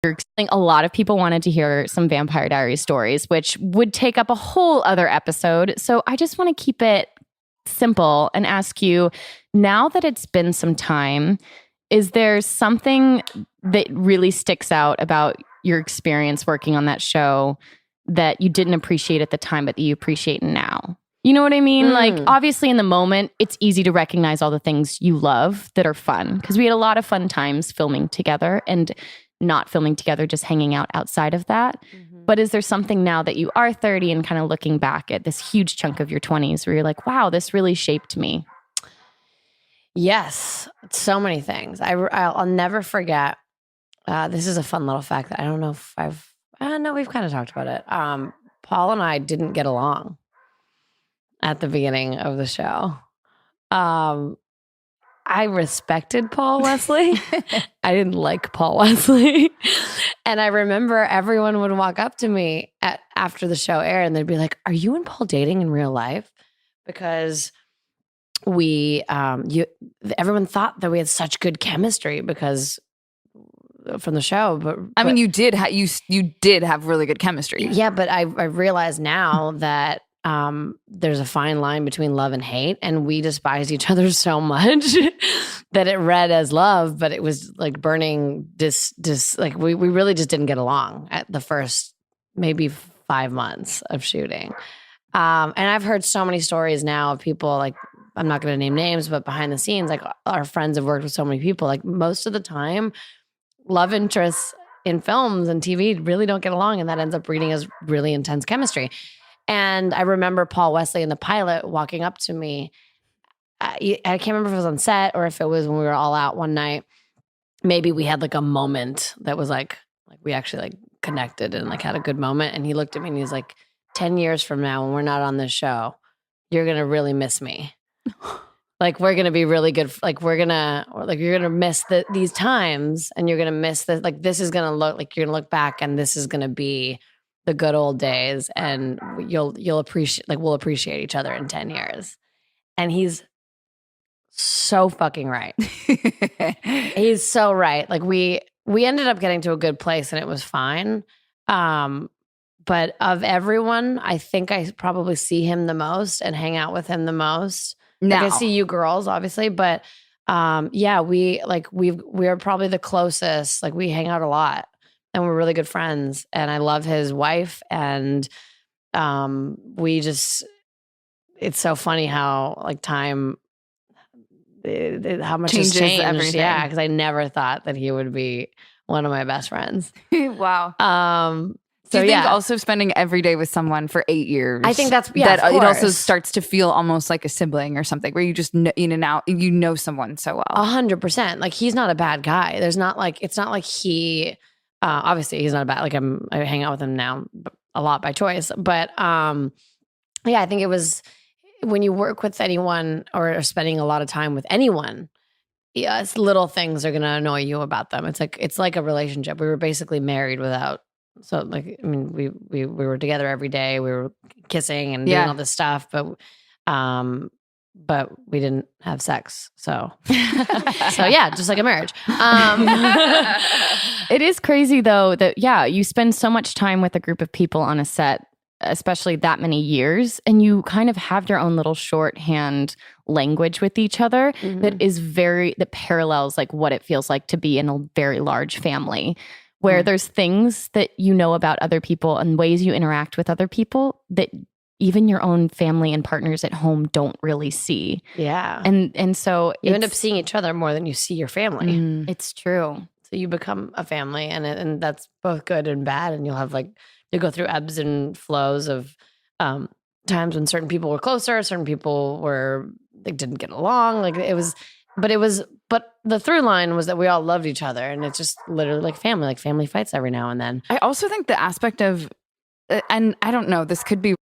A lot of people wanted to hear some Vampire Diaries stories, which would take up a whole other episode. So I just want to keep it simple and ask you, now that it's been some time, is there something that really sticks out about your experience working on that show that you didn't appreciate at the time, but that you appreciate now? You know what I mean? Like, obviously in the moment, it's easy to recognize all the things you love that are fun, because we had a lot of fun times filming together and not filming together, just hanging out outside of that. But is there something now that you are 30 and kind of looking back at this huge chunk of your 20s where you're like, wow, this really shaped me? Yes, so many things. I'll never forget. This is a fun little fact that I don't know if no, we've kind of talked about it. Paul and I didn't get along at the beginning of the show. I respected Paul Wesley. I didn't like Paul Wesley. And I remember everyone would walk up to me after the show aired and they'd be like, are you and Paul dating in real life? Because everyone thought that we had such good chemistry because from the show. But I mean, you did have really good chemistry. Yeah, but I realize now that there's a fine line between love and hate, and we despise each other so much that it read as love, but it was like burning like we really just didn't get along at the first maybe 5 months of shooting. And I've heard so many stories now of people, like, I'm not going to name names, but behind the scenes, like, our friends have worked with so many people. Like, most of the time, love interests in films and TV really don't get along, and that ends up breeding as really intense chemistry. And I remember Paul Wesley in the pilot walking up to me. I can't remember if it was on set or if it was when we were all out one night. Maybe we had like a moment that was like we actually like connected and like had a good moment. And he looked at me and he's like, 10 years from now, when we're not on this show, you're going to really miss me. Like, we're going to be really good. Like, you're going to miss these times, and you're going to miss like, this is going to look like, you're going to look back and this is going to be the good old days, and you'll appreciate, like, we'll appreciate each other in 10 years. And he's so fucking right. He's so right. Like, we ended up getting to a good place and it was fine. But of everyone, I think I probably see him the most and hang out with him the most. Like, I see you girls, obviously, but yeah, we are probably the closest. Like, we hang out a lot and we're really good friends. And I love his wife, and it's so funny how like time, how much changes has changed. Everything. Yeah, because I never thought that he would be one of my best friends. Wow. So do you think also spending every day with someone for 8 years? I think that it also starts to feel almost like a sibling or something, where you just know someone so well. 100%. Like, he's not a bad guy. It's not like he. Obviously, he's not a bad. Like, I hang out with him now a lot by choice, but yeah, I think it was when you work with anyone or are spending a lot of time with anyone. Yes, little things are going to annoy you about them. It's like a relationship. We were basically married without. So, like, I mean, we were together every day. We were kissing and doing all this stuff, but we didn't have sex. So yeah, just like a marriage. It is crazy though that, yeah, you spend so much time with a group of people on a set, especially that many years, and you kind of have your own little shorthand language with each other that parallels like what it feels like to be in a very large family, where there's things that you know about other people and ways you interact with other people that even your own family and partners at home don't really see. Yeah. And so you end up seeing each other more than you see your family. It's true. So you become a family, and that's both good and bad. And you'll go through ebbs and flows of times when certain people were closer, certain people didn't get along. But the through line was that we all loved each other, and it's just literally like family fights every now and then. I also think the aspect of, and I don't know, this could be